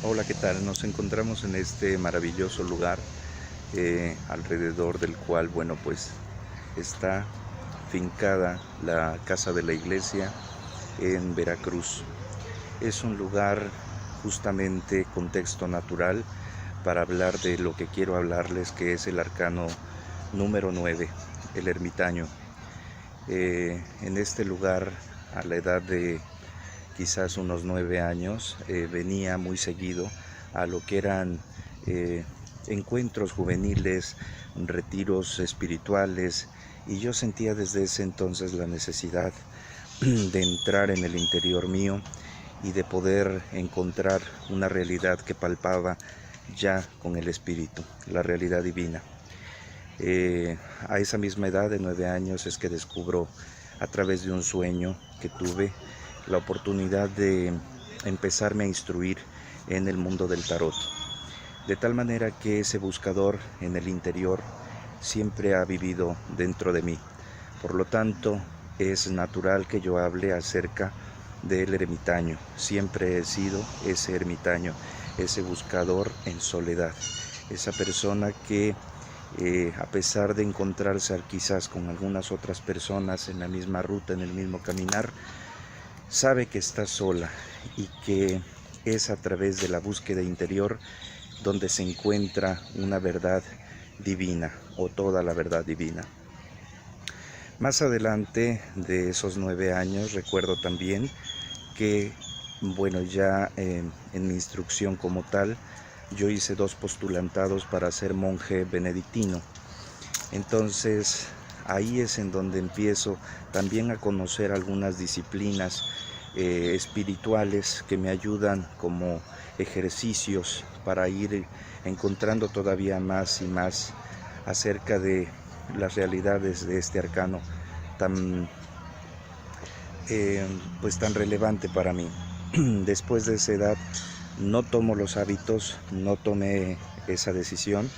Hola, ¿qué tal? Nos encontramos en este maravilloso lugar, alrededor del cual, bueno, pues está fincada la casa de la iglesia en Veracruz. Es un lugar justamente contexto natural para hablar de lo que quiero hablarles, que es el arcano número 9, el ermitaño. En este lugar, a la edad de quizás unos 9 años, venía muy seguido a lo que eran eh, encuentros juveniles, retiros espirituales, y yo sentía desde ese entonces la necesidad de entrar en el interior mío y de poder encontrar una realidad que palpaba ya con el espíritu, la realidad divina. A esa misma edad de 9 años es que descubro, a través de un sueño que tuve, la oportunidad de empezarme a instruir en el mundo del tarot. De tal manera que ese buscador en el interior siempre ha vivido dentro de mí. Por lo tanto, es natural que yo hable acerca del ermitaño. Siempre he sido ese ermitaño, ese buscador en soledad, esa persona que a pesar de encontrarse quizás con algunas otras personas en la misma ruta, en el mismo caminar, sabe que está sola y que es a través de la búsqueda interior donde se encuentra una verdad divina o toda la verdad divina. Más adelante de esos 9 años recuerdo también que, bueno, ya en mi instrucción como tal, yo hice 2 postulantados para ser monje benedictino. Entonces ahí es en donde empiezo también a conocer algunas disciplinas espirituales que me ayudan como ejercicios para ir encontrando todavía más y más acerca de las realidades de este arcano tan tan relevante para mí. Después de esa edad no tomo los hábitos, no tomé esa decisión,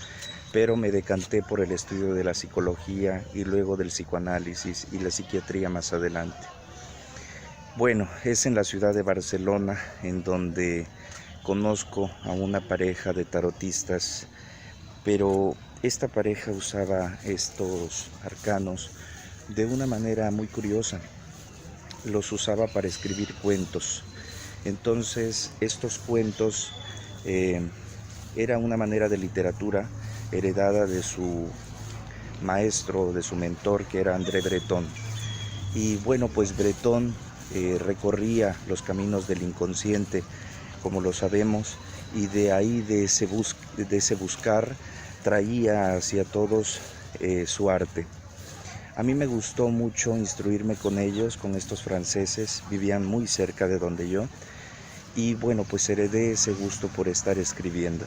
pero me decanté por el estudio de la psicología y luego del psicoanálisis y la psiquiatría más adelante. Bueno, es en la ciudad de Barcelona en donde conozco a una pareja de tarotistas, pero esta pareja usaba estos arcanos de una manera muy curiosa. Los usaba para escribir cuentos. Entonces estos cuentos era una manera de literatura heredada de su maestro, de su mentor, que era André Breton. Y bueno, pues Breton recorría los caminos del inconsciente, como lo sabemos, y de ahí, de ese buscar, traía hacia todos su arte. A mí me gustó mucho instruirme con ellos, con estos franceses, vivían muy cerca de donde yo, y bueno, pues heredé ese gusto por estar escribiendo.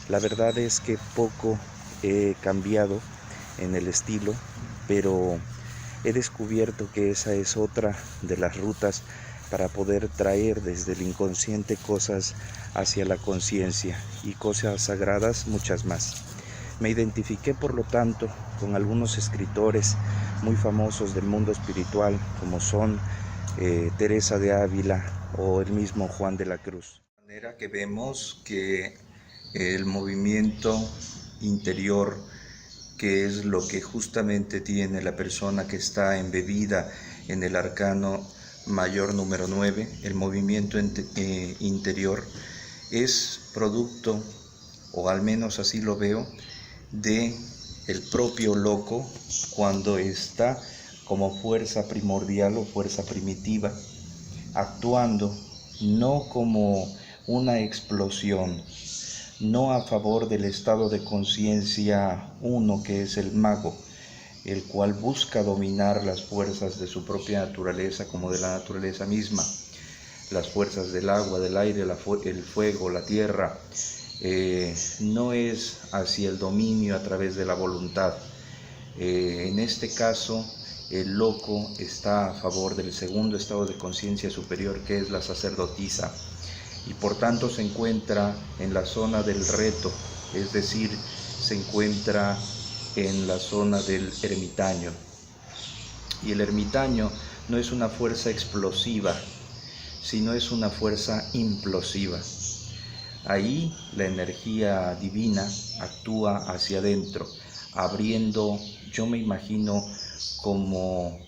La verdad es que poco he cambiado en el estilo, pero he descubierto que esa es otra de las rutas para poder traer desde el inconsciente cosas hacia la conciencia, y cosas sagradas muchas más. Me identifiqué, por lo tanto, con algunos escritores muy famosos del mundo espiritual, como son Teresa de Ávila o el mismo Juan de la Cruz. De manera que vemos que el movimiento interior, que es lo que justamente tiene la persona que está embebida en el arcano mayor número 9, el movimiento interior, es producto, o al menos así lo veo, de el propio loco cuando está como fuerza primordial o fuerza primitiva, actuando no como una explosión, no a favor del estado de conciencia uno, que es el mago, el cual busca dominar las fuerzas de su propia naturaleza como de la naturaleza misma, las fuerzas del agua, del aire, el fuego, la tierra. No es hacia el dominio a través de la voluntad. En este caso, el loco está a favor del segundo estado de conciencia superior, que es la sacerdotisa, y por tanto se encuentra en la zona del reto, es decir, se encuentra en la zona del ermitaño. Y el ermitaño no es una fuerza explosiva, sino es una fuerza implosiva. Ahí la energía divina actúa hacia adentro, abriendo, yo me imagino, como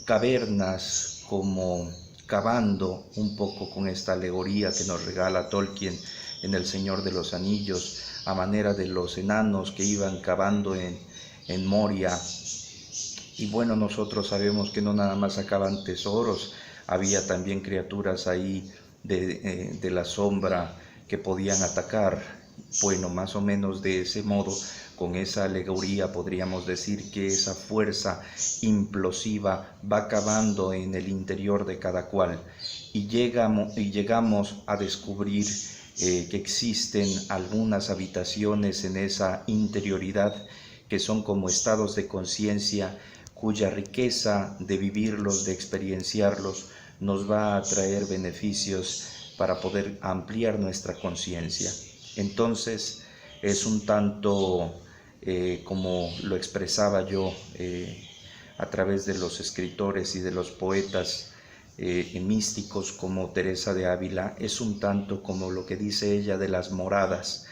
cavernas, como cavando un poco con esta alegoría que nos regala Tolkien en El Señor de los Anillos, a manera de los enanos que iban cavando en Moria. Y bueno, nosotros sabemos que no nada más sacaban tesoros, había también criaturas ahí de la sombra que podían atacar. Bueno, más o menos de ese modo, con esa alegoría podríamos decir que esa fuerza implosiva va cavando en el interior de cada cual y llegamos a descubrir que existen algunas habitaciones en esa interioridad que son como estados de conciencia cuya riqueza de vivirlos, de experienciarlos, nos va a traer beneficios para poder ampliar nuestra conciencia. Entonces es un tanto como lo expresaba yo a través de los escritores y de los poetas místicos como Teresa de Ávila, es un tanto como lo que dice ella de las moradas,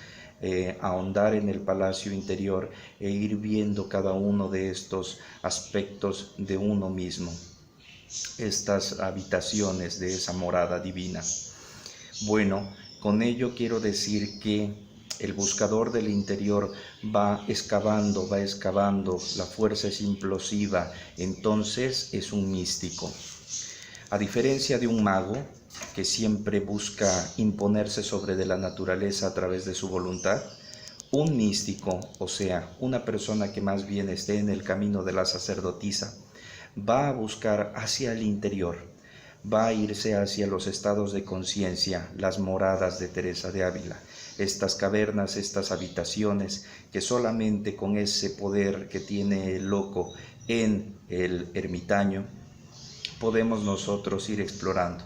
ahondar en el palacio interior e ir viendo cada uno de estos aspectos de uno mismo, estas habitaciones de esa morada divina. Bueno, con ello quiero decir que el buscador del interior va excavando, la fuerza es implosiva, entonces es un místico. A diferencia de un mago, que siempre busca imponerse sobre de la naturaleza a través de su voluntad, un místico, o sea, una persona que más bien esté en el camino de la sacerdotisa, va a buscar hacia el interior, va a irse hacia los estados de conciencia, las moradas de Teresa de Ávila, estas cavernas, estas habitaciones que solamente con ese poder que tiene el loco en el ermitaño podemos nosotros ir explorando.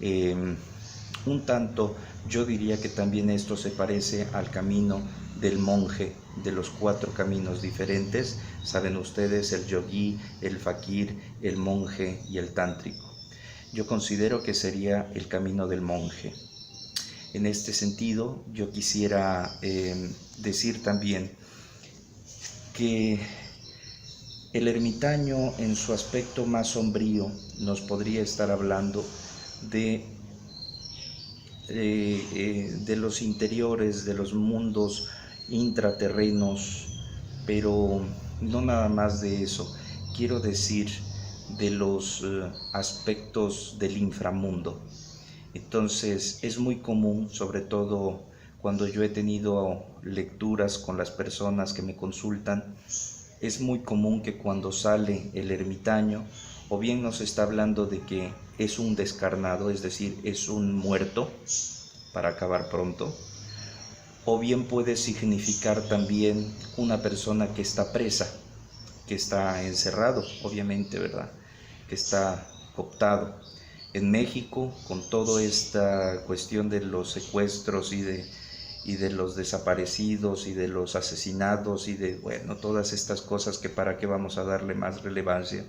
Un tanto yo diría que también esto se parece al camino del monje, de los 4 caminos diferentes, saben ustedes, el yogí, el fakir, el monje y el tántrico. Yo considero que sería el camino del monje. En este sentido, yo quisiera decir también que el ermitaño en su aspecto más sombrío nos podría estar hablando de los interiores, de los mundos intraterrenos, pero no nada más de eso. Quiero decir de los aspectos del inframundo. Entonces es muy común, sobre todo cuando yo he tenido lecturas con las personas que me consultan, es muy común que cuando sale el ermitaño, o bien nos está hablando de que es un descarnado, es decir, es un muerto para acabar pronto, o bien puede significar también una persona que está presa, que está encerrado, obviamente, ¿verdad? Que está cooptado. En México, con toda esta cuestión de los secuestros y de los desaparecidos y de los asesinados y de, bueno, todas estas cosas que para qué vamos a darle más relevancia,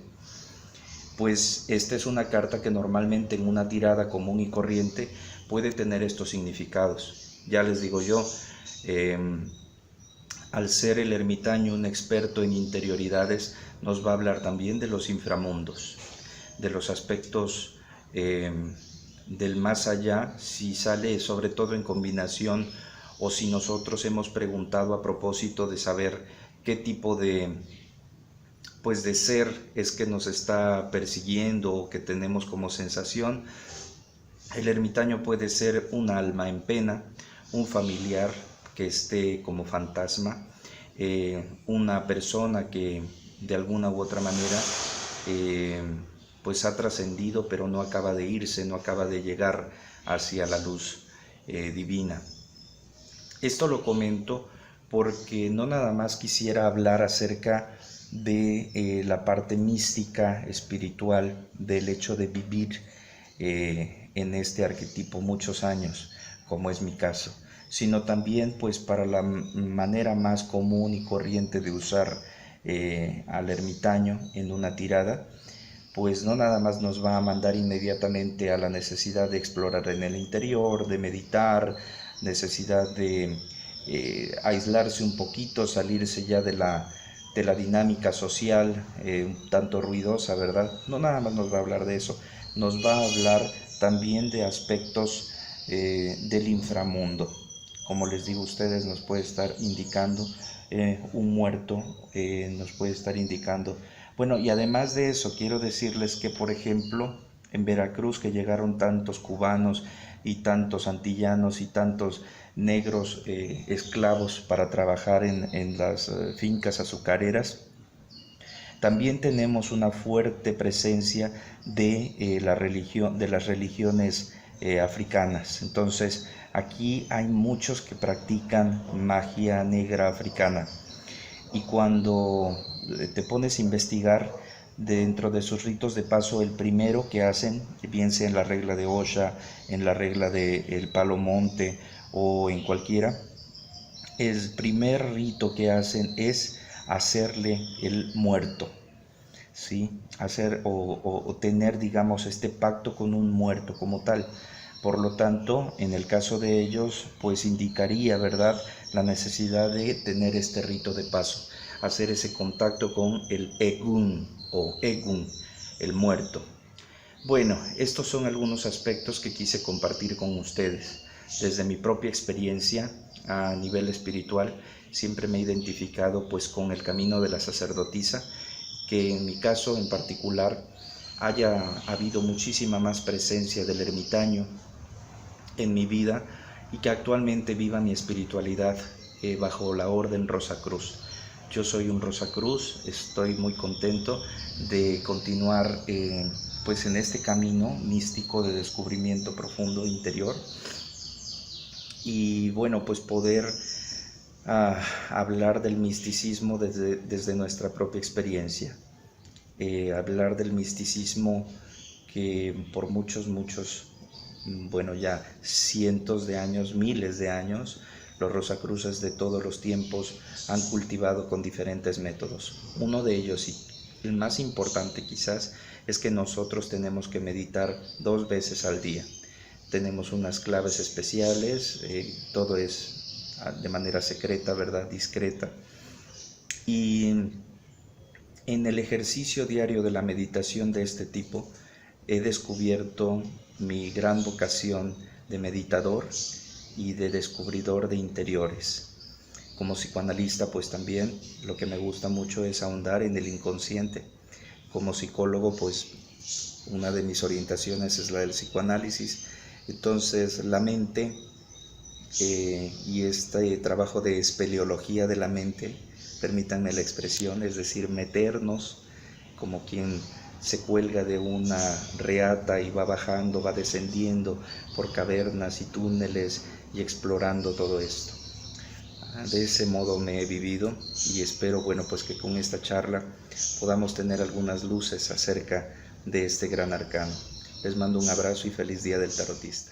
pues esta es una carta que normalmente en una tirada común y corriente puede tener estos significados. Ya les digo yo, al ser el ermitaño un experto en interioridades, nos va a hablar también de los inframundos, de los aspectos del más allá, si sale sobre todo en combinación o si nosotros hemos preguntado a propósito de saber qué tipo de ser es que nos está persiguiendo o que tenemos como sensación. El ermitaño puede ser un alma en pena, un familiar que esté como fantasma, una persona que de alguna u otra manera pues ha trascendido pero no acaba de irse, no acaba de llegar hacia la luz divina. Esto lo comento porque no nada más quisiera hablar acerca de la parte mística, espiritual, del hecho de vivir en este arquetipo muchos años, como es mi caso, sino también pues para la manera más común y corriente de usar al ermitaño en una tirada, pues no nada más nos va a mandar inmediatamente a la necesidad de explorar en el interior, de meditar, necesidad de aislarse un poquito, salirse ya de la dinámica social un tanto ruidosa, ¿verdad? No nada más nos va a hablar de eso, nos va a hablar también de aspectos del inframundo. Como les digo a ustedes, nos puede estar indicando un muerto, nos puede estar indicando. Bueno, y además de eso, quiero decirles que, por ejemplo, en Veracruz, que llegaron tantos cubanos y tantos antillanos y tantos negros esclavos para trabajar en las fincas azucareras, también tenemos una fuerte presencia de la religión, de las religiones africanas. Entonces, aquí hay muchos que practican magia negra africana, y cuando te pones a investigar dentro de sus ritos de paso, el primero que hacen, bien sea en la regla de Osha, en la regla del Palo Monte o en cualquiera, el primer rito que hacen es hacerle el muerto, ¿sí? Hacer o tener, digamos, este pacto con un muerto como tal. Por lo tanto, en el caso de ellos, pues indicaría, ¿verdad?, la necesidad de tener este rito de paso, hacer ese contacto con el Egun o Egun, el muerto. Bueno, estos son algunos aspectos que quise compartir con ustedes. Desde mi propia experiencia a nivel espiritual, siempre me he identificado pues con el camino de la sacerdotisa, que en mi caso en particular haya habido muchísima más presencia del ermitaño en mi vida y que actualmente viva mi espiritualidad bajo la Orden Rosacruz. Yo soy un Rosacruz, estoy muy contento de continuar pues en este camino místico de descubrimiento profundo interior, y bueno, pues poder hablar del misticismo desde nuestra propia experiencia, hablar del misticismo que por muchos, bueno, ya cientos de años, miles de años, los Rosacruces de todos los tiempos han cultivado con diferentes métodos. Uno de ellos, y el más importante quizás, es que nosotros tenemos que meditar 2 veces al día. Tenemos unas claves especiales, todo es de manera secreta, ¿verdad?, discreta. Y en el ejercicio diario de la meditación de este tipo, he descubierto mi gran vocación de meditador y de descubridor de interiores. Como psicoanalista, pues también lo que me gusta mucho es ahondar en el inconsciente. Como psicólogo, pues una de mis orientaciones es la del psicoanálisis. Entonces, la mente y este trabajo de espeleología de la mente, permítanme la expresión, es decir, meternos como quien se cuelga de una reata y va bajando, va descendiendo por cavernas y túneles y explorando todo esto. De ese modo me he vivido, y espero, bueno, pues que con esta charla podamos tener algunas luces acerca de este gran arcano. Les mando un abrazo y feliz día del tarotista.